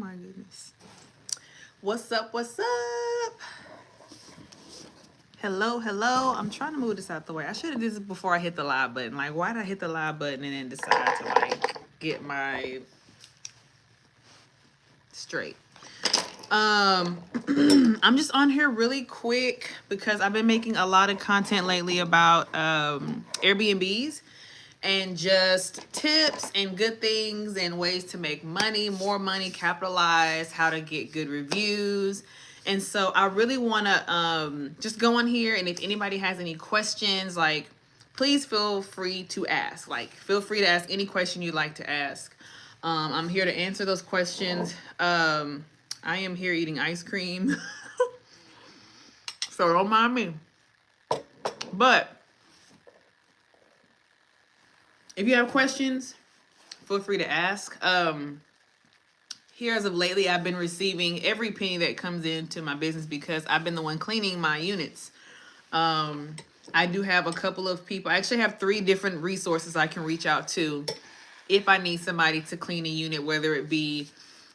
my goodness. What's up? What's up? Hello, hello. I'm trying to move this out the way. I should have did this before I hit the live button. Like, why did I hit the live button and then decide to like get my straight? I'm just on here really quick because I've been making a lot of content lately about Airbnbs and just tips and good things and ways to make money, more money, capitalize, how to get good reviews. And so I really want to just go on here, and if anybody has any questions, like, please feel free to ask. Like, feel free to ask any question you'd like to ask. I'm here to answer those questions. I am here eating ice cream, so don't mind me. But if you have questions, feel free to ask. Here as of lately, I've been receiving every penny that comes into my business because I've been the one cleaning my units. I do have a couple of people. I actually have 3 different resources I can reach out to if I need somebody to clean a unit, whether it be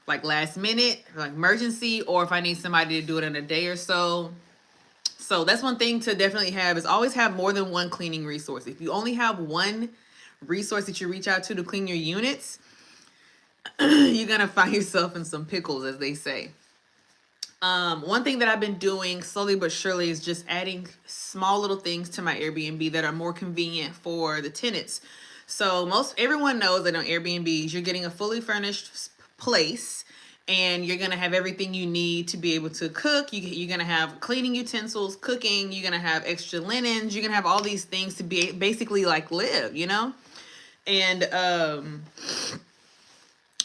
like last minute, like emergency, or if I need somebody to do it in a day or so. So that's one thing to definitely have, is always have more than one cleaning resource. If you only have one resource that you reach out to clean your units, you're gonna find yourself in some pickles, as they say. One thing that I've been doing slowly but surely is just adding small little things to my Airbnb that are more convenient for the tenants. So everyone knows that on Airbnbs, you're getting a fully furnished place, and you're gonna have everything you need to be able to cook. You're gonna have cleaning utensils, cooking. You're gonna have extra linens. You're gonna have all these things to be basically like live, you know. And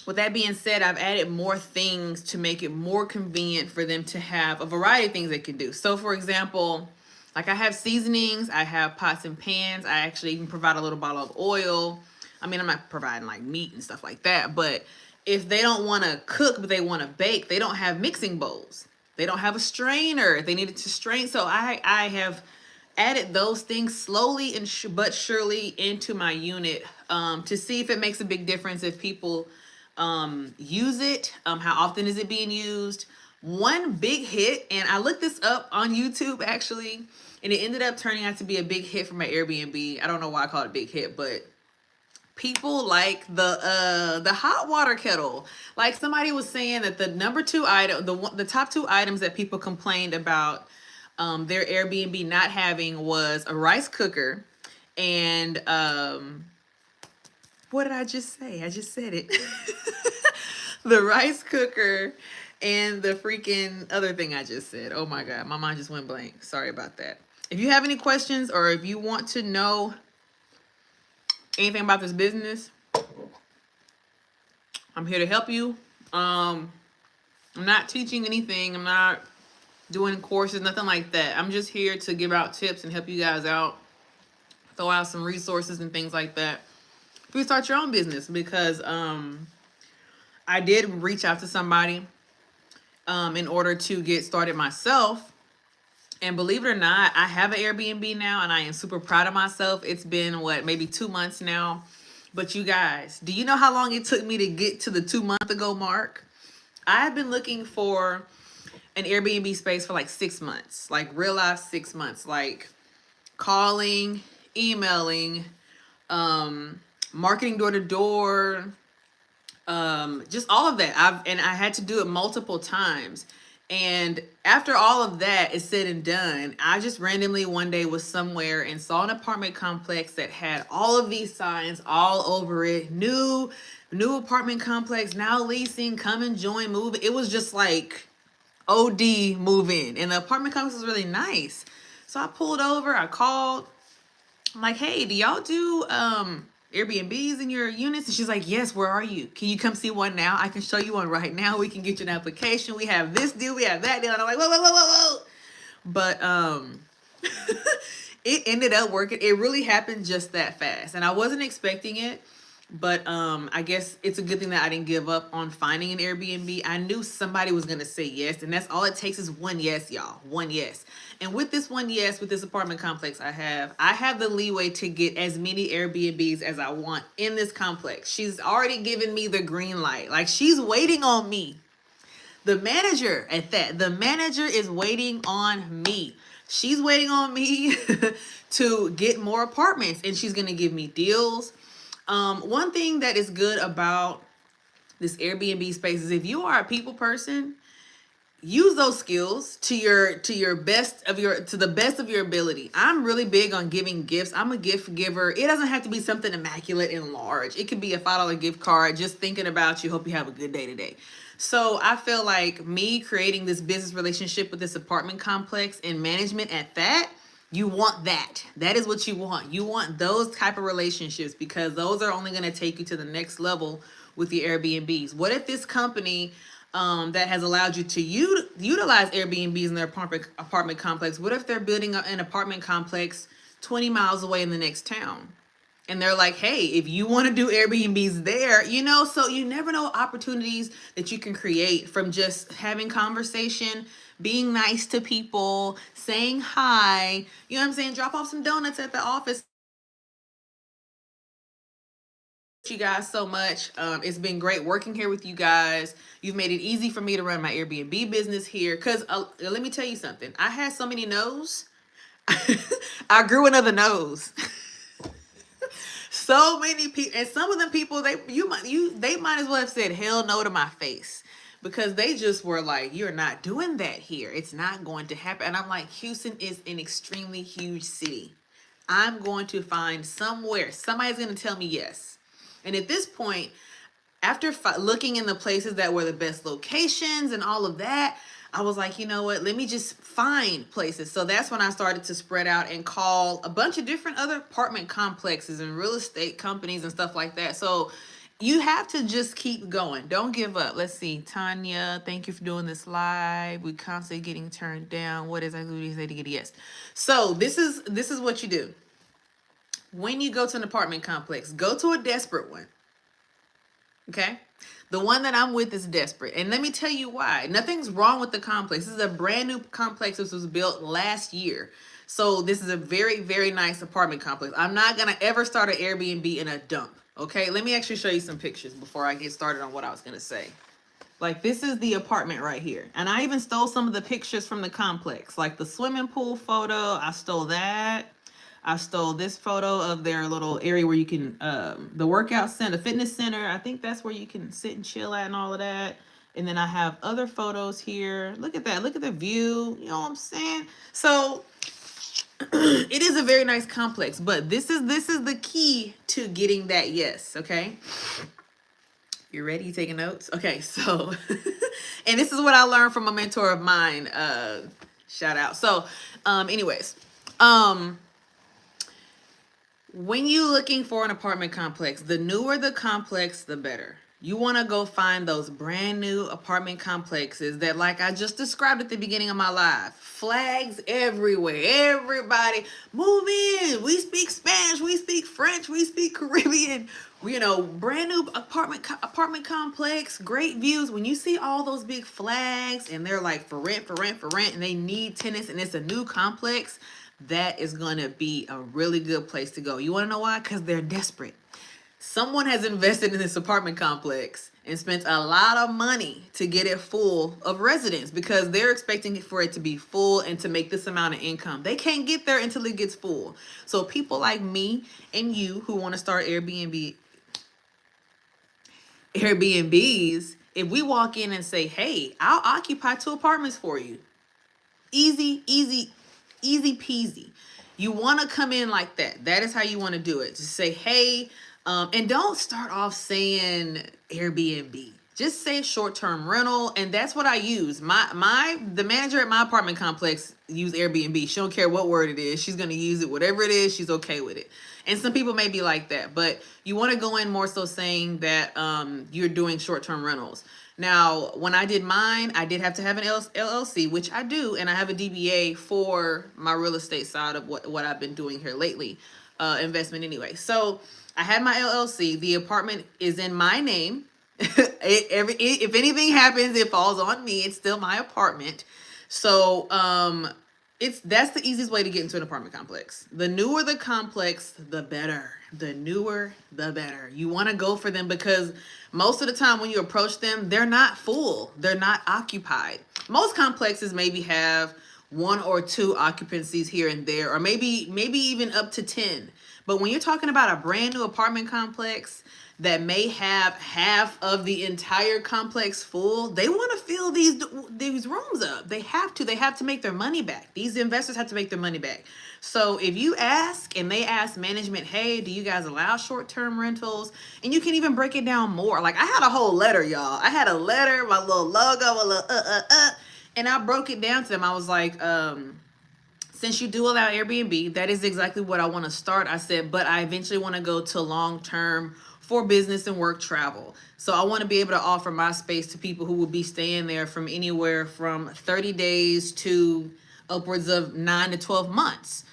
with that being said, I've added more things to make it more convenient for them to have a variety of things they can do. So for example, like I have seasonings, I have pots and pans. I actually even provide a little bottle of oil. I mean, I'm not providing like meat and stuff like that, but if they don't want to cook, but they want to bake, they don't have mixing bowls. They don't have a strainer. They needed to strain. So I have added those things slowly and but surely into my unit to see if it makes a big difference, if people use it, how often is it being used. One big hit, and I looked this up on YouTube actually, and it ended up turning out to be a big hit for my Airbnb. I don't know why I call it a big hit, but people like the hot water kettle. Like somebody was saying that the number 2 item, the top 2 items that people complained about their Airbnb not having was a rice cooker and what did I just say? I just said it. The rice cooker and the freaking other thing I just said. Oh my God, my mind just went blank. Sorry about that. If you have any questions, or if you want to know anything about this business, I'm here to help you. I'm not teaching anything. I'm not doing courses, nothing like that. I'm just here to give out tips and help you guys out, throw out some resources and things like that. If you start your own business, because I did reach out to somebody in order to get started myself. And believe it or not, I have an Airbnb now, and I am super proud of myself. It's been, maybe 2 months now. But you guys, do you know how long it took me to get to the 2-month ago mark? I've been looking for an Airbnb space for like 6 months, like real life 6 months, like calling, emailing, marketing door to door, just all of that. I had to do it multiple times. And after all of that is said and done, I just randomly one day was somewhere and saw an apartment complex that had all of these signs all over it. New apartment complex, now leasing, come and join, move. It was just like OD, move in. And the apartment complex was really nice. So I pulled over, I called. I'm like, hey, do y'all do Airbnbs in your units? And she's like, yes, where are you? Can you come see one now? I can show you one right now. We can get you an application. We have this deal, we have that deal. And I'm like, whoa. But it ended up working. It really happened just that fast. And I wasn't expecting it. But I guess it's a good thing that I didn't give up on finding an Airbnb. I knew somebody was going to say yes. And that's all it takes is one yes, y'all. One yes. And with this one yes, with this apartment complex I have the leeway to get as many Airbnbs as I want in this complex. She's already given me the green light. Like, she's waiting on me The manager at that, the manager is waiting on me. She's waiting on me to get more apartments, and she's gonna give me deals. One thing that is good about this Airbnb space is if you are a people person, use those skills to the best of your ability. I'm really big on giving gifts. I'm a gift giver. It doesn't have to be something immaculate and large. It could be a $5 gift card, just thinking about you. Hope you have a good day today. So I feel like me creating this business relationship with this apartment complex and management at that, you want that. That is what you want. You want those type of relationships, because those are only going to take you to the next level with your Airbnbs. What if this company that has allowed you to utilize Airbnbs in their apartment complex, what if they're building an apartment complex 20 miles away in the next town? And they're like, hey, if you want to do Airbnbs there, so you never know opportunities that you can create from just having conversation, being nice to people, saying hi, you know what I'm saying? Drop off some donuts at the office. You guys so much. It's been great working here with you guys. You've made it easy for me to run my Airbnb business here. Because let me tell you something. I had so many no's. I grew another nose. So many people, and some of them people, they might as well have said hell no to my face, because they just were like, you're not doing that here. It's not going to happen. And I'm like, Houston is an extremely huge city. I'm going to find somewhere. Somebody's going to tell me yes. And at this point, after looking in the places that were the best locations and all of that, I was like, you know what, let me just find places. So that's when I started to spread out and call a bunch of different other apartment complexes and real estate companies and stuff like that. So you have to just keep going. Don't give up. Let's see. Tanya, thank you for doing this live. We constantly getting turned down. What is I say to get a yes? So this is what you do. When you go to an apartment complex, go to a desperate one. Okay? The one that I'm with is desperate. And let me tell you why. Nothing's wrong with the complex. This is a brand new complex. This was built last year. So this is a very, very nice apartment complex. I'm not going to ever start an Airbnb in a dump. Okay? Let me actually show you some pictures before I get started on what I was going to say. Like, this is the apartment right here. And I even stole some of the pictures from the complex. Like the swimming pool photo. I stole that. I stole this photo of their little area where you can, the workout center, fitness center. I think that's where you can sit and chill at and all of that. And then I have other photos here. Look at that. Look at the view. You know what I'm saying? So it is a very nice complex, but this is the key to getting that yes. Okay. You ready? You taking notes? Okay. So, and this is what I learned from a mentor of mine. Shout out. So, anyways, when you're looking for an apartment complex, the newer the complex, the better. You want to go find those brand new apartment complexes that, like I just described at the beginning of my live, flags everywhere. Everybody move in. We speak Spanish. We speak French. We speak Caribbean. Brand new apartment complex, great views. When you see all those big flags and they're like for rent, and they need tenants, and it's a new complex, that is going to be a really good place to go. You want to know why? Because they're desperate. Someone has invested in this apartment complex and spent a lot of money to get it full of residents, because they're expecting for it to be full and to make this amount of income. They can't get there until it gets full. So people like me and you who want to start Airbnbs, if we walk in and say, hey, I'll occupy 2 apartments for you. Easy peasy. You want to come in like that. That is how you want to do it. Just say, hey, and don't start off saying Airbnb. Just say short-term rental, and that's what I use. The manager at my apartment complex use Airbnb. She don't care what word it is. She's gonna use it, whatever it is. She's okay with it. And some people may be like that, but you want to go in more so saying that you're doing short-term rentals. Now, when I did mine, I did have to have an LLC, which I do, and I have a DBA for my real estate side of what I've been doing here lately, investment anyway. So I had my LLC. The apartment is in my name. If anything happens, it falls on me. It's still my apartment. So That's the easiest way to get into an apartment complex. The newer the complex, the better. The newer, the better. You want to go for them because most of the time when you approach them, they're not full. They're not occupied. Most complexes maybe have one or two occupancies here and there, or maybe even up to 10. But when you're talking about a brand new apartment complex that may have half of the entire complex full, they want to fill these rooms up. They have to make their money back. These investors have to make their money back. So if you ask and they ask management, hey, do you guys allow short-term rentals? And you can even break it down more. Like I had a whole letter, y'all. I had a letter, my little logo, a little and I broke it down to them. I was like, since you do allow Airbnb, that is exactly what I want to start. I said, but I eventually want to go to long-term for business and work travel. So I want to be able to offer my space to people who will be staying there from anywhere from 30 days to upwards of 9 to 12 months,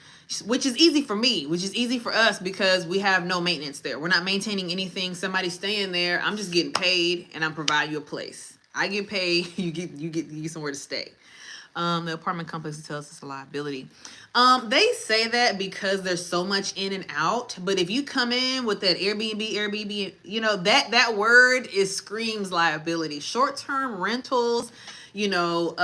which is easy for me, which is easy for us because we have no maintenance there. We're not maintaining anything. Somebody's staying there. I'm just getting paid and I'm providing you a place. I get paid, you get somewhere to stay. The apartment complex tells us a liability. They say that because there's so much in and out, but if you come in with that Airbnb, you know, that word screams liability. Short-term rentals, you know,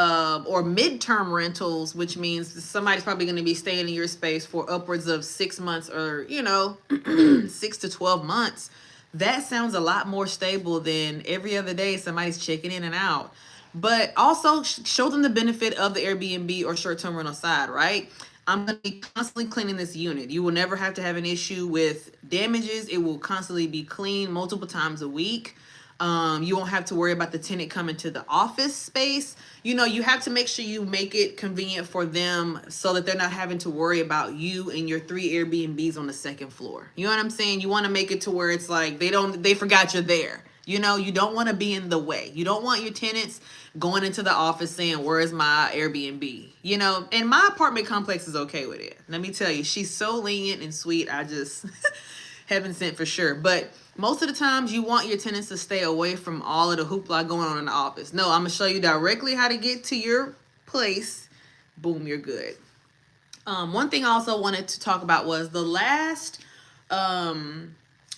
or mid-term rentals, which means somebody's probably going to be staying in your space for upwards of 6 months or, you know, 6 to 12 months. That sounds a lot more stable than every other day somebody's checking in and out. But also show them the benefit of the Airbnb or short-term rental side, right? I'm going to be constantly cleaning this unit. You will never have to have an issue with damages. It will constantly be cleaned multiple times a week. You won't have to worry about the tenant coming to the office space. You know, you have to make sure you make it convenient for them so that they're not having to worry about you and your 3 Airbnbs on the second floor. You know what I'm saying? You want to make it to where it's like they forgot you're there. You know, you don't want to be in the way. You don't want your tenants going into the office saying, where's my Airbnb? You know, and my apartment complex is okay with it. Let me tell you, she's so lenient and sweet. I just heaven sent for sure. But most of the times you want your tenants to stay away from all of the hoopla going on in the office. No, I'm going to show you directly how to get to your place. Boom, you're good. One thing I also wanted to talk about was the last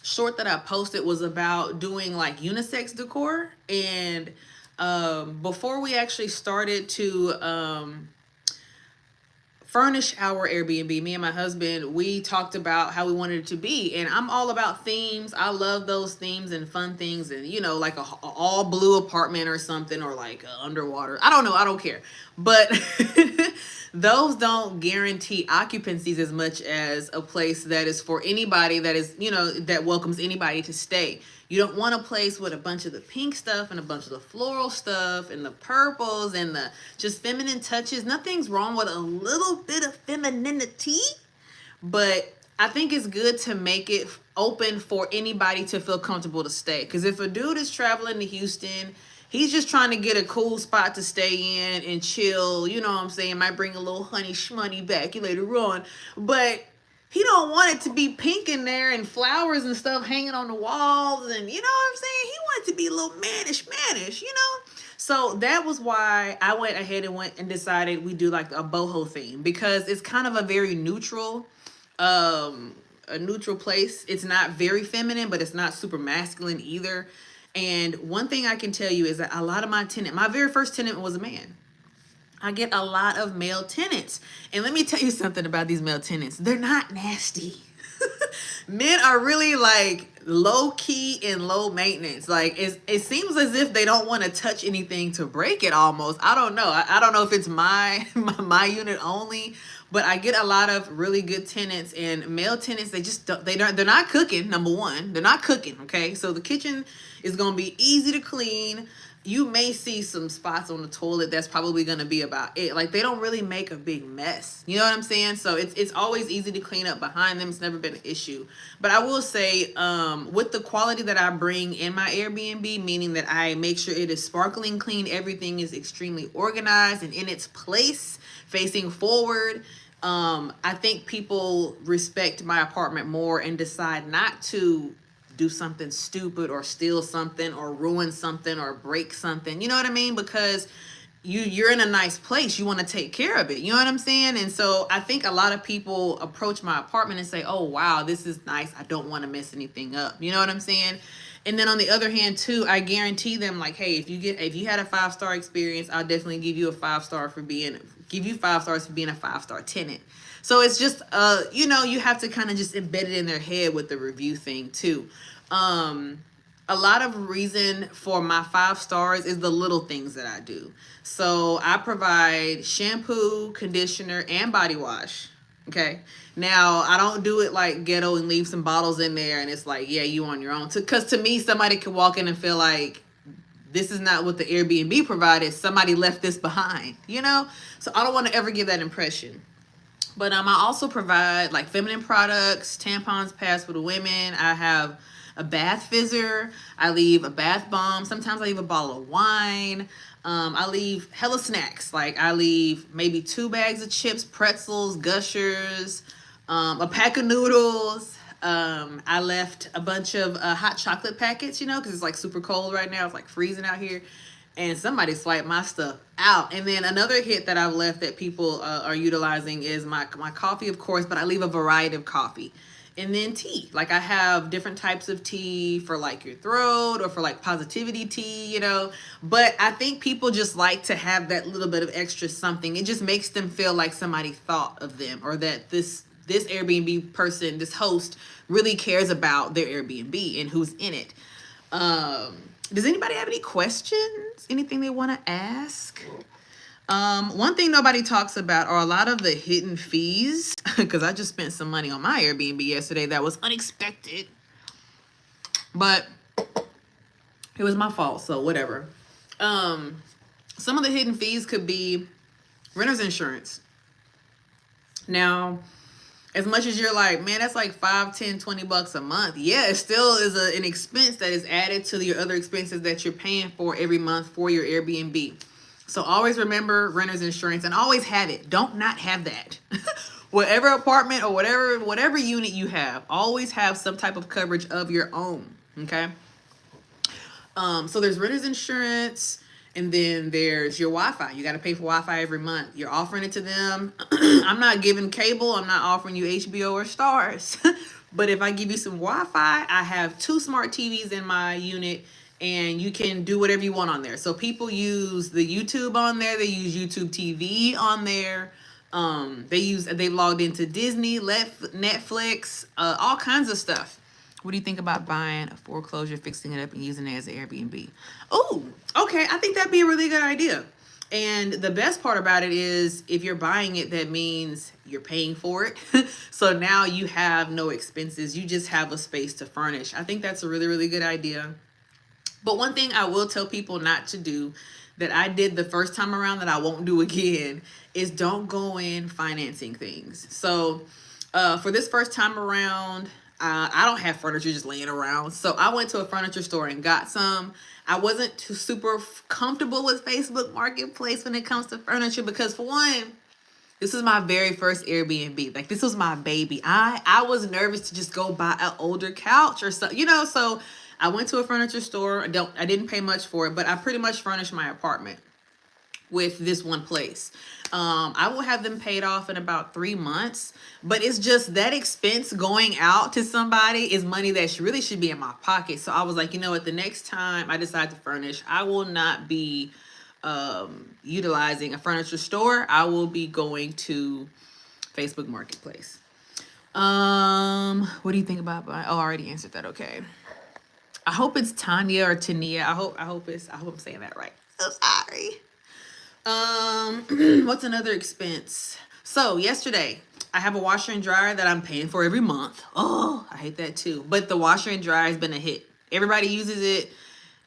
short that I posted was about doing like unisex decor. And before we actually started to furnish our Airbnb, me and my husband, we talked about how we wanted it to be. And I'm all about themes. I love those themes and fun things. And, you know, like a all blue apartment or something, or like underwater. I don't know. I don't care. But those don't guarantee occupancies as much as a place that is for anybody that is, you know, that welcomes anybody to stay. You don't want a place with a bunch of the pink stuff and a bunch of the floral stuff and the purples and the just feminine touches. Nothing's wrong with a little bit of femininity, but I think it's good to make it open for anybody to feel comfortable to stay. Because if a dude is traveling to Houston, he's just trying to get a cool spot to stay in and chill. You know what I'm saying? Might bring a little honey shmoney back later on. But he don't want it to be pink in there and flowers and stuff hanging on the walls. And you know what I'm saying? He wants it to be a little mannish, you know? So that was why I went ahead and decided we do like a boho theme. Because it's kind of a very neutral place. It's not very feminine, but it's not super masculine either. And one thing I can tell you is that a lot of my very first tenant was a man. I get a lot of male tenants. And let me tell you something about these male tenants. They're not nasty. Men are really like low key and low maintenance. Like it seems as if they don't want to touch anything to break it almost. I don't know. I don't know if it's my unit only, but I get a lot of really good tenants, and male tenants, they're not cooking. Number one, they're not cooking. Okay. So the kitchen is going to be easy to clean. You may see some spots on the toilet. That's probably going to be about it. Like they don't really make a big mess. You know what I'm saying? So it's always easy to clean up behind them. It's never been an issue. But I will say, with the quality that I bring in my Airbnb, meaning that I make sure it is sparkling clean, everything is extremely organized and in its place, facing forward. I think people respect my apartment more and decide not to do something stupid or steal something or ruin something or break something. You know what I mean? Because you're in a nice place. You want to take care of it. You know what I'm saying? And so I think a lot of people approach my apartment and say, "Oh, wow, this is nice. I don't want to mess anything up." You know what I'm saying? And then on the other hand too, I guarantee them like, "Hey, if you had a 5-star experience, I'll definitely give you a 5-star for give you 5 stars for being a 5-star tenant." So it's just you know, you have to kind of just embed it in their head with the review thing too. A lot of reason for my 5 stars is the little things that I do. So I provide shampoo, conditioner, and body wash. Okay. Now I don't do it like ghetto and leave some bottles in there and it's like, yeah, you on your own. Because to me, somebody could walk in and feel like this is not what the Airbnb provided. Somebody left this behind, you know? So I don't want to ever give that impression. But I also provide like feminine products, tampons, pads for the women. I have a bath fizzer. I leave a bath bomb. Sometimes I leave a bottle of wine. I leave hella snacks. Like I leave maybe 2 bags of chips, pretzels, Gushers, a pack of noodles. I left a bunch of hot chocolate packets, you know, because it's like super cold right now. It's like freezing out here. And somebody swiped my stuff out. And then another hit that I've left that people are utilizing is my coffee, of course, but I leave a variety of coffee. And then tea. Like I have different types of tea for like your throat or for like positivity tea, you know. But I think people just like to have that little bit of extra something. It just makes them feel like somebody thought of them or that this Airbnb person, this host really cares about their Airbnb and who's in it. Does anybody have any questions? Anything they want to ask? One thing nobody talks about are a lot of the hidden fees, because I just spent some money on my Airbnb yesterday that was unexpected, but it was my fault, so whatever. Some of the hidden fees could be renter's insurance. Now, as much as you're like, man, that's like $5, $10, $20 a month. Yeah, it still is an expense that is added to your other expenses that you're paying for every month for your Airbnb. So always remember renter's insurance and always have it. Don't not have that. Whatever apartment or whatever unit you have, always have some type of coverage of your own. Okay. So there's renter's insurance. And then there's your Wi-Fi. You got to pay for Wi-Fi every month. You're offering it to them. I'm not giving cable. I'm not offering you HBO or Stars. But if I give you some Wi-Fi, I have 2 smart TVs in my unit, and you can do whatever you want on there. So people use the YouTube on there. They use YouTube TV on there. They logged into Disney, Netflix, all kinds of stuff. What do you think about buying a foreclosure, fixing it up, and using it as an Airbnb? Oh, okay. I think that'd be a really good idea. And the best part about it is if you're buying it, that means you're paying for it. So now you have no expenses. You just have a space to furnish. I think that's a really, really good idea. But one thing I will tell people not to do that I did the first time around that I won't do again is don't go in financing things. So for this first time around, I don't have furniture just laying around. So I went to a furniture store and got some. I wasn't too super comfortable with Facebook Marketplace when it comes to furniture because, for one, this is my very first Airbnb. Like, this was my baby. I was nervous to just go buy an older couch or something, you know. So I went to a furniture store. I didn't pay much for it, but I pretty much furnished my apartment with this one place. I will have them paid off in about 3 months, but it's just that expense going out to somebody is money that really should be in my pocket. So I was like, you know what, the next time I decide to furnish, I will not be utilizing a furniture store. I will be going to Facebook Marketplace. What do you think about buying? Oh, I already answered that. Okay. I hope it's Tanya or Tania. I hope I'm saying that right. So sorry. What's another expense? So yesterday I have a washer and dryer that I'm paying for every month. Oh, I hate that too. But the washer and dryer has been a hit. Everybody uses it.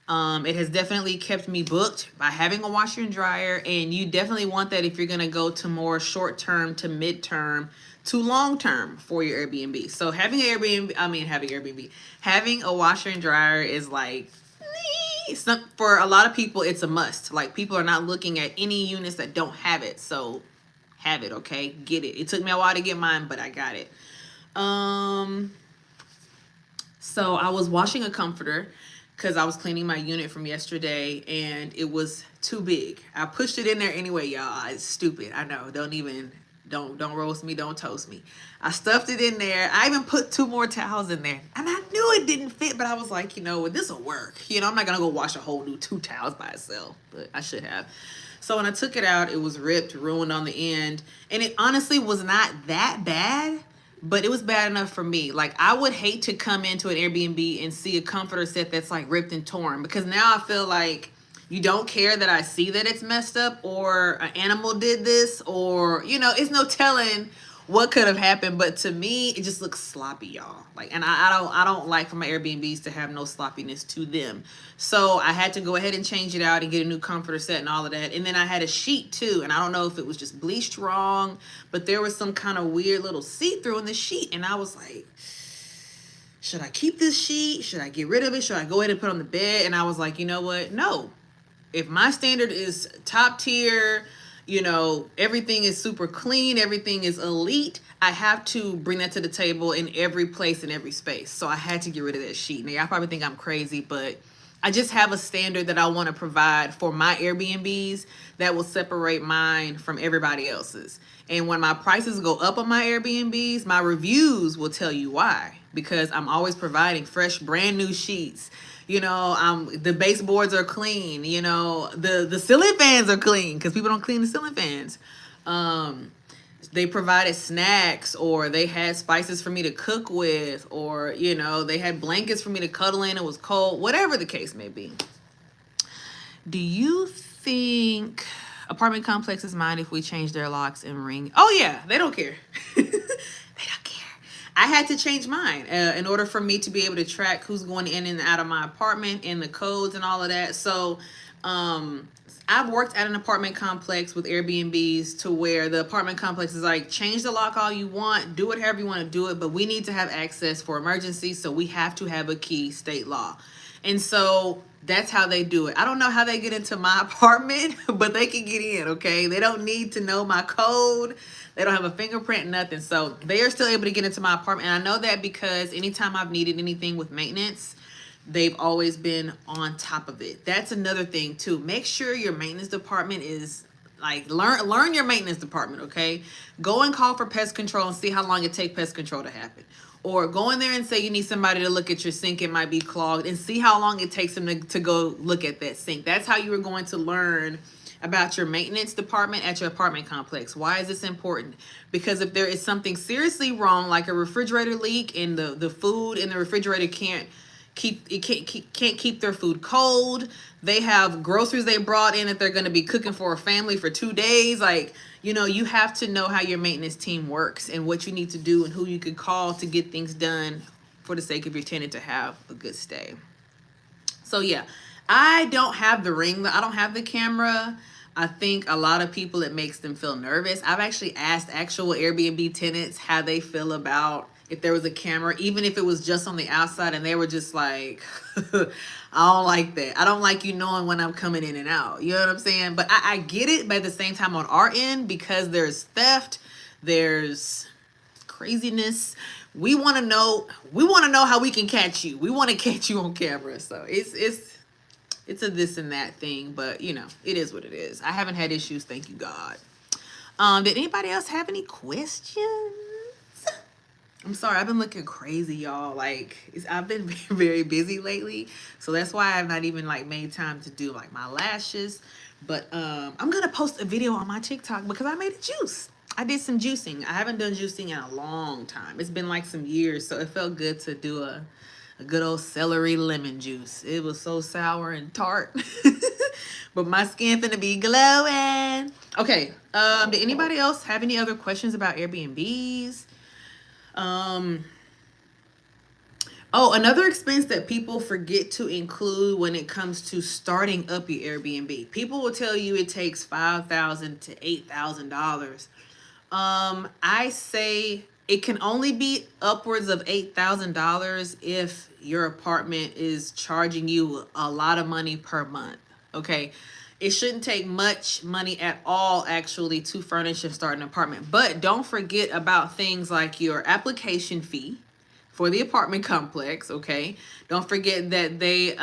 It has definitely kept me booked by having a washer and dryer. And you definitely want that if you're going to go to more short-term to mid-term to long-term for your Airbnb. So having a washer and dryer is like, for a lot of people, it's a must. Like, people are not looking at any units that don't have it. So have it, okay? Get it. It took me a while to get mine, but I got it. So I was washing a comforter because I was cleaning my unit from yesterday, and it was too big. I pushed it in there anyway, y'all. It's stupid. I know. Don't roast me, don't toast me. I stuffed it in there. I even put 2 more towels in there. And I knew it didn't fit, but I was like, you know what, this will work. You know, I'm not gonna go wash a whole new 2 towels by itself, but I should have. So when I took it out, it was ripped, ruined on the end. And it honestly was not that bad, but it was bad enough for me. Like, I would hate to come into an Airbnb and see a comforter set that's like ripped and torn, because now I feel like you don't care that I see that it's messed up, or an animal did this, or, you know, it's no telling what could have happened. But to me, it just looks sloppy, y'all. Like, and I don't like for my Airbnbs to have no sloppiness to them. So I had to go ahead and change it out and get a new comforter set and all of that. And then I had a sheet too, and I don't know if it was just bleached wrong, but there was some kind of weird little see-through in the sheet, and I was like, should I keep this sheet? Should I get rid of it? Should I go ahead and put it on the bed? And I was like, you know what? No. If my standard is top tier, you know, everything is super clean, everything is elite, I have to bring that to the table in every place, in every space. So I had to get rid of that sheet. Now, y'all probably think I'm crazy, but I just have a standard that I want to provide for my Airbnbs that will separate mine from everybody else's. And when my prices go up on my Airbnbs, my reviews will tell you why. Because I'm always providing fresh, brand new sheets. You know, the baseboards are clean. You know, the ceiling fans are clean, because people don't clean the ceiling fans. They provided snacks, or they had spices for me to cook with, or, you know, they had blankets for me to cuddle in. It was cold, whatever the case may be. Do you think apartment complexes mind if we change their locks and ring? Oh yeah, they don't care. They don't care. I had to change mine in order for me to be able to track who's going in and out of my apartment and the codes and all of that. So I've worked at an apartment complex with Airbnbs to where the apartment complex is like, change the lock all you want, do it however you want to do it, but we need to have access for emergencies, so we have to have a key, state law. And so that's how they do it. I don't know how they get into my apartment, but they can get in, okay? They don't need to know my code. They don't have a fingerprint, nothing. So they are still able to get into my apartment. And I know that because anytime I've needed anything with maintenance, they've always been on top of it. That's another thing too. Make sure your maintenance department is like, learn your maintenance department, okay? Go and call for pest control and see how long it takes pest control to happen. Or go in there and say you need somebody to look at your sink. It might be clogged, and see how long it takes them to go look at that sink. That's how you are going to learn about your maintenance department at your apartment complex. Why is this important? Because if there is something seriously wrong, like a refrigerator leak, and the food in the refrigerator can't keep their food cold, they have groceries they brought in that they're going to be cooking for a family for 2 days, like, you know, you have to know how your maintenance team works and what you need to do and who you could call to get things done for the sake of your tenant to have a good stay. So yeah, I don't have the ring, I don't have the camera. I think a lot of people, it makes them feel nervous. I've actually asked actual Airbnb tenants how they feel about if there was a camera, even if it was just on the outside, and they were just like, I don't like that. I don't like you knowing when I'm coming in and out. You know what I'm saying? But I get it, but at the same time on our end, because there's theft, there's craziness, we want to know how we can catch you. We want to catch you on camera. So it's a this and that thing, but you know, it is what it is. I haven't had issues, thank you God. Did anybody else have any questions? I'm sorry, I've been looking crazy, y'all. Like, I've been very, very busy lately, so that's why I've not even like made time to do like my lashes. But I'm gonna post a video on my TikTok because I made a juice. I did some juicing. I haven't done juicing in a long time. It's been like some years, so it felt good to do a good old celery lemon juice. It was so sour and tart, but my skin finna be glowing. Okay, did anybody else have any other questions about Airbnbs? Oh, another expense that people forget to include when it comes to starting up your Airbnb. People will tell you it takes $5,000 to $8,000. I say it can only be upwards of $8,000 if your apartment is charging you a lot of money per month. Okay. It shouldn't take much money at all, actually, to furnish and start an apartment. But don't forget about things like your application fee for the apartment complex, okay? Don't forget that they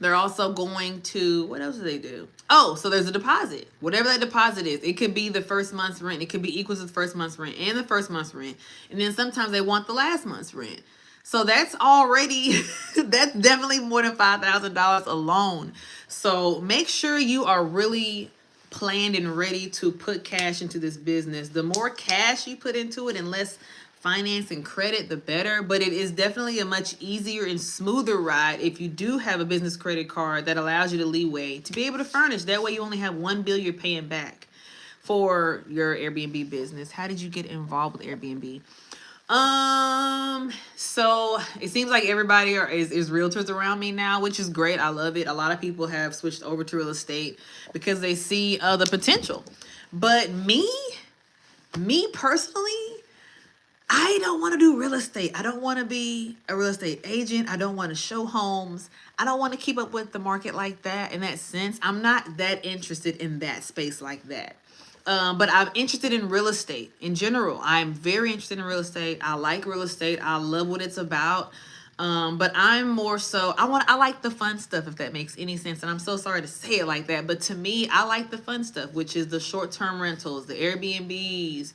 They're also going to, what else do they do? Oh, so there's a deposit. Whatever that deposit is, it could be the first month's rent. It could be equals to the first month's rent and the first month's rent. And then sometimes they want the last month's rent. So that's already, that's definitely more than $5,000 alone. So make sure you are really planned and ready to put cash into this business. The more cash you put into it and less finance and credit, the better. But it is definitely a much easier and smoother ride if you do have a business credit card that allows you the leeway to be able to furnish. That way you only have one bill you're paying back for your Airbnb business. How did you get involved with Airbnb? So it seems like everybody is realtors around me now, which is great. I love it. A lot of people have switched over to real estate because they see the potential. But me personally, I don't want to do real estate. I don't want to be a real estate agent. I don't want to show homes. I don't want to keep up with the market like that. In that sense, I'm not that interested in that space like that. But I'm interested in real estate in general. I'm very interested in real estate. I like real estate. I love what it's about. But I'm more so, I like the fun stuff, if that makes any sense. And I'm so sorry to say it like that, but to me, I like the fun stuff, which is the short-term rentals, the Airbnbs,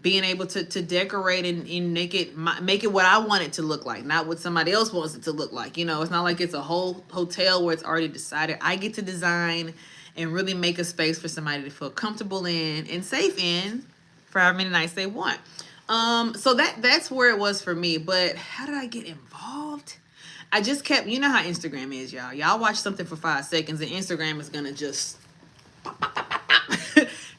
being able to decorate and make it what I want it to look like, not what somebody else wants it to look like. You know, it's not like it's a whole hotel where it's already decided. I get to design and really make a space for somebody to feel comfortable in and safe in for how many nights they want. So that's where it was for me. But how did I get involved? I just kept, you know how Instagram is, y'all. Y'all watch something for 5 seconds and Instagram is gonna just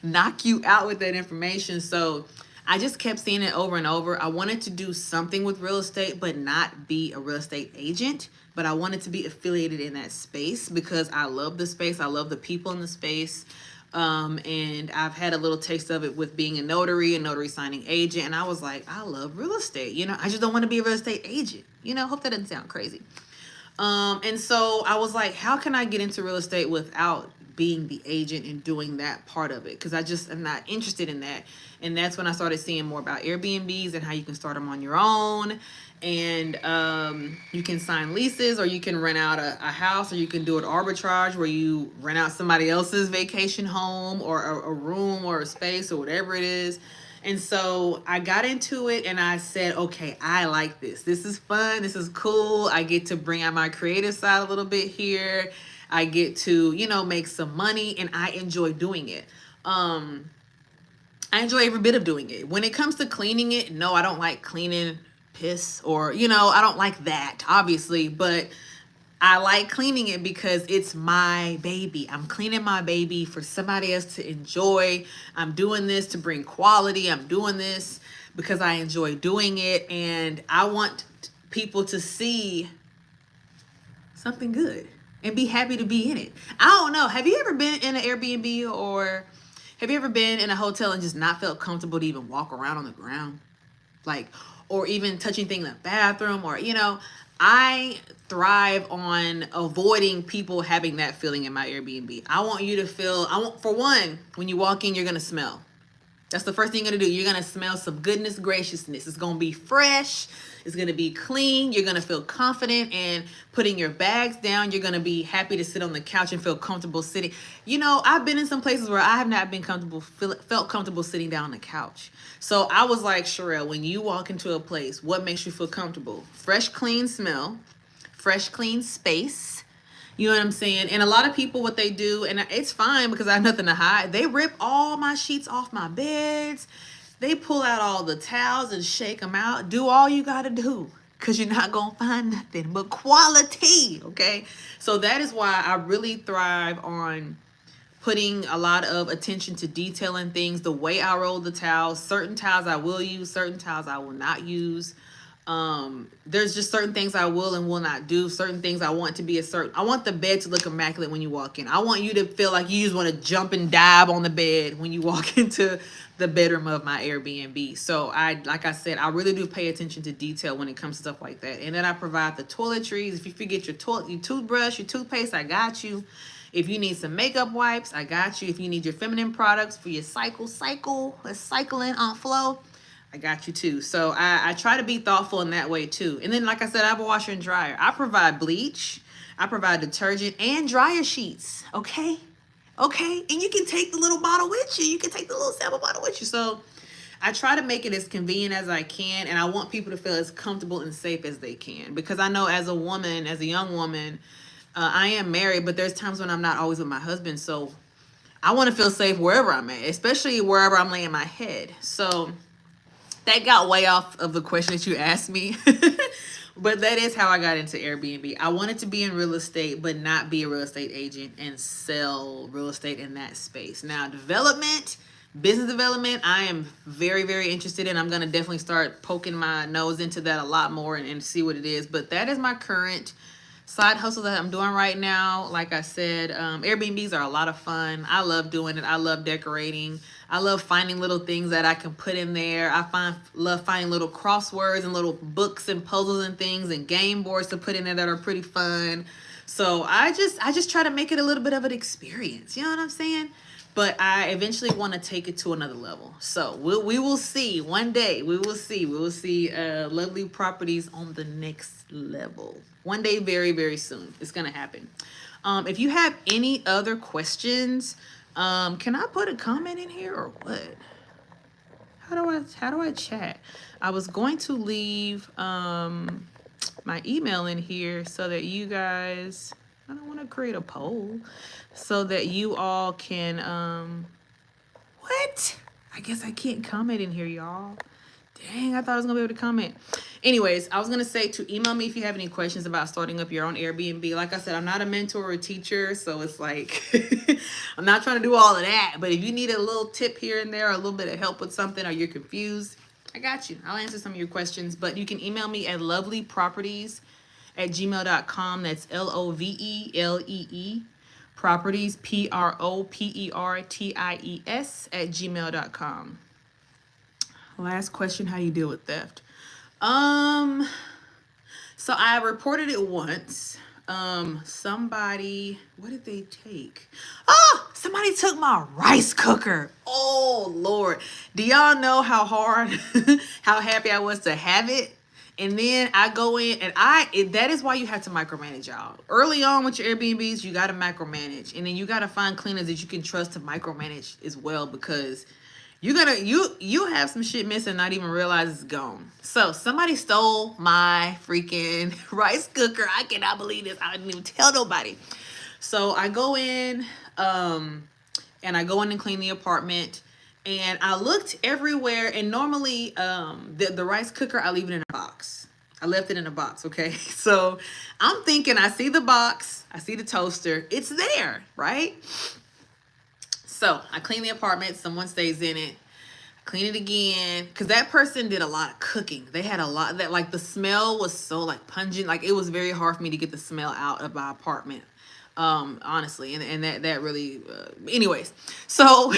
knock you out with that information. So I just kept seeing it over and over. I wanted to do something with real estate, but not be a real estate agent. But I wanted to be affiliated in that space because I love the space. I love the people in the space. And I've had a little taste of it with being a notary signing agent. And I was like, I love real estate. You know, I just don't want to be a real estate agent. You know, hope that doesn't sound crazy. And so I was like, how can I get into real estate without being the agent and doing that part of it? Because I just am not interested in that. And that's when I started seeing more about Airbnbs and how you can start them on your own. And you can sign leases, or you can rent out a house, or you can do an arbitrage where you rent out somebody else's vacation home or a room or a space or whatever it is. And so I got into it and I said, okay, I like this. This is fun. This is cool. I get to bring out my creative side a little bit here. I get to, you know, make some money, and I enjoy doing it. I enjoy every bit of doing it. When it comes to cleaning it, no, I don't like cleaning piss or, you know, I don't like that, obviously, but I like cleaning it because it's my baby. I'm cleaning my baby for somebody else to enjoy. I'm doing this to bring quality. I'm doing this because I enjoy doing it, and I want people to see something good and be happy to be in it. I don't know. Have you ever been in an Airbnb, or have you ever been in a hotel and just not felt comfortable to even walk around on the ground? Like, or even touching things in the bathroom, or, you know, I thrive on avoiding people having that feeling in my Airbnb. I want you to feel, for one, when you walk in, you're going to smell. That's the first thing you're going to do. You're going to smell some goodness, graciousness. It's going to be fresh. It's going to be clean. You're going to feel confident in putting your bags down. You're going to be happy to sit on the couch and feel comfortable sitting. You know, I've been in some places where I have not been comfortable, felt comfortable sitting down on the couch. So I was like, Sherelle, when you walk into a place, what makes you feel comfortable? Fresh, clean smell, fresh, clean space. You know what I'm saying? And a lot of people, what they do, and it's fine because I have nothing to hide, they rip all my sheets off my beds. They pull out all the towels and shake them out. Do all you got to do, because you're not going to find nothing but quality, okay? So that is why I really thrive on putting a lot of attention to detailing things, the way I roll the towels. Certain towels I will use, certain towels I will not use. There's just certain things I will and will not do. Certain things I want to be I want the bed to look immaculate when you walk in. I want you to feel like you just want to jump and dive on the bed when you walk into the bedroom of my Airbnb. So like I said, I really do pay attention to detail when it comes to stuff like that. And then I provide the toiletries. If you forget your toothbrush, your toothpaste, I got you. If you need some makeup wipes, I got you. If you need your feminine products for your cycling on flow, I got you too. So I try to be thoughtful in that way too. And then, like I said, I have a washer and dryer. I provide bleach. I provide detergent and dryer sheets. Okay. Okay. And you can take the little bottle with you. You can take the little sample bottle with you. So I try to make it as convenient as I can, and I want people to feel as comfortable and safe as they can. Because I know as a woman, as a young woman, I am married, but there's times when I'm not always with my husband. So I want to feel safe wherever I'm at, especially wherever I'm laying my head. So that got way off of the question that you asked me. But that is how I got into Airbnb. I wanted to be in real estate, but not be a real estate agent and sell real estate in that space. Now, business development, I am very, very interested in. I'm going to definitely start poking my nose into that a lot more and see what it is. But that is my current side hustle that I'm doing right now. Like I said, Airbnbs are a lot of fun. I love doing it. I love decorating. I love finding little things that I can put in there. Love finding little crosswords and little books and puzzles and things and game boards to put in there that are pretty fun. So I just try to make it a little bit of an experience. You know what I'm saying? But I eventually want to take it to another level. So we will see. One day we will see. We will see LoveLee properties on the next level. One day, very, very soon. It's gonna happen. If you have any other questions, can I put a comment in here or what? How do I chat? I was going to leave my email in here so that you guys, I don't want to create a poll, so that you all can what? I guess I can't comment in here, y'all. Dang, I thought I was gonna be able to comment. Anyways, I was gonna say to email me if you have any questions about starting up your own Airbnb. Like I said, I'm not a mentor or a teacher, so it's like I'm not trying to do all of that. But if you need a little tip here and there, or a little bit of help with something, or you're confused, I got you. I'll answer some of your questions. But you can email me at loveleeproperties@gmail.com. That's LOVELEE properties, PROPERTIES @gmail.com. Last question, how do you deal with theft? So I reported it once. Somebody, what did they take? Oh, somebody took my rice cooker. Oh, Lord. Do y'all know how hard, how happy I was to have it? And then I go in and that is why you have to micromanage, y'all. Early on with your Airbnbs, you got to micromanage. And then you got to find cleaners that you can trust to micromanage as well, because you have some shit missing and not even realize it's gone. So somebody stole my freaking rice cooker. I cannot believe this. I didn't even tell nobody. So I go in and clean the apartment, and I looked everywhere, and normally the rice cooker, I leave it in a box. I left it in a box, okay? So I'm thinking, I see the box, I see the toaster, it's there, right? So I clean the apartment, someone stays in it, clean it again, because that person did a lot of cooking. They had a lot that, like, the smell was so like pungent, like it was very hard for me to get the smell out of my apartment, honestly, and that really anyways. So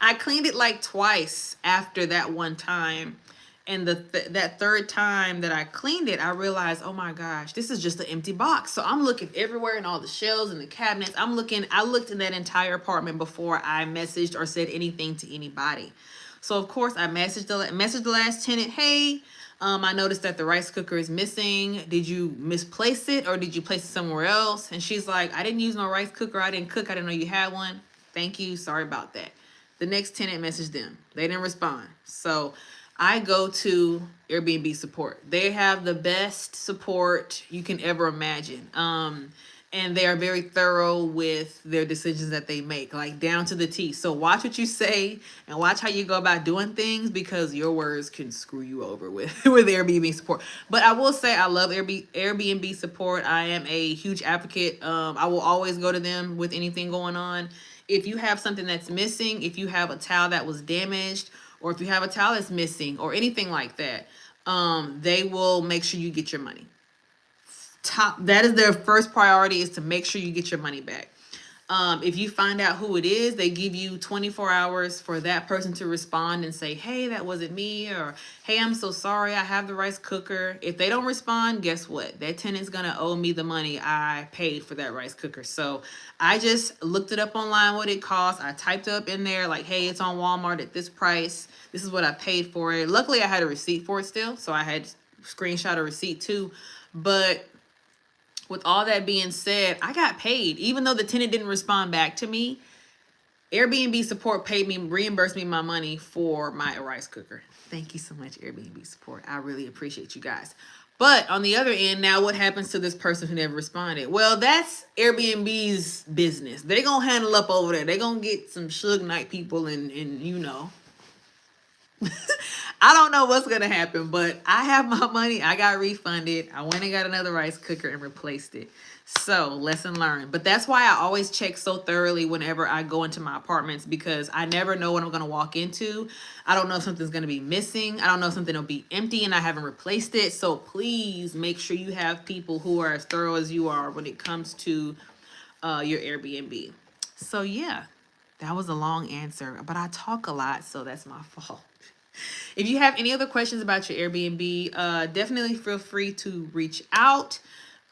I cleaned it like twice after that one time, and that third time that I cleaned it, I realized, oh my gosh, this is just an empty box. So I'm looking everywhere in all the shelves and the cabinets. I looked in that entire apartment before I messaged or said anything to anybody. So of course I messaged the last tenant, hey, I noticed that the rice cooker is missing. Did you misplace it, or did you place it somewhere else? And she's like, I didn't use no rice cooker. I didn't cook. I didn't know you had one. Thank you. Sorry about that. The next tenant messaged them. They didn't respond. So I go to Airbnb support. They have the best support you can ever imagine. And they are very thorough with their decisions that they make, like down to the T. So watch what you say and watch how you go about doing things, because your words can screw you over with Airbnb support. But I will say I love Airbnb support. I am a huge advocate. I will always go to them with anything going on. If you have something that's missing, if you have a towel that was damaged, or if you have a towel that's missing or anything like that, they will make sure you get your money. That is their first priority, is to make sure you get your money back. If you find out who it is, they give you 24 hours for that person to respond and say, hey, that wasn't me, or hey, I'm so sorry, I have the rice cooker. If they don't respond, guess what? That tenant's gonna owe me the money I paid for that rice cooker. So I just looked it up online, what it costs. I typed up in there like, hey, it's on Walmart at this price. This is what I paid for it. Luckily, I had a receipt for it still, so I had screenshot a receipt too. But with all that being said, I got paid. Even though the tenant didn't respond back to me, Airbnb support paid me, reimbursed me my money for my rice cooker. Thank you so much, Airbnb support. I really appreciate you guys. But on the other end, now what happens to this person who never responded? Well, that's Airbnb's business. They're going to handle up over there. They're going to get some Suge Knight people and you know. I don't know what's going to happen, but I have my money. I got refunded. I went and got another rice cooker and replaced it. So, lesson learned. But that's why I always check so thoroughly whenever I go into my apartments, because I never know what I'm going to walk into. I don't know if something's going to be missing. I don't know if something will be empty and I haven't replaced it. So, please make sure you have people who are as thorough as you are when it comes to your Airbnb. So, yeah, that was a long answer, but I talk a lot, so that's my fault. If you have any other questions about your Airbnb, definitely feel free to reach out.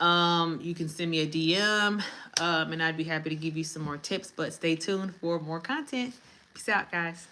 You can send me a DM, and I'd be happy to give you some more tips, but stay tuned for more content. Peace out, guys.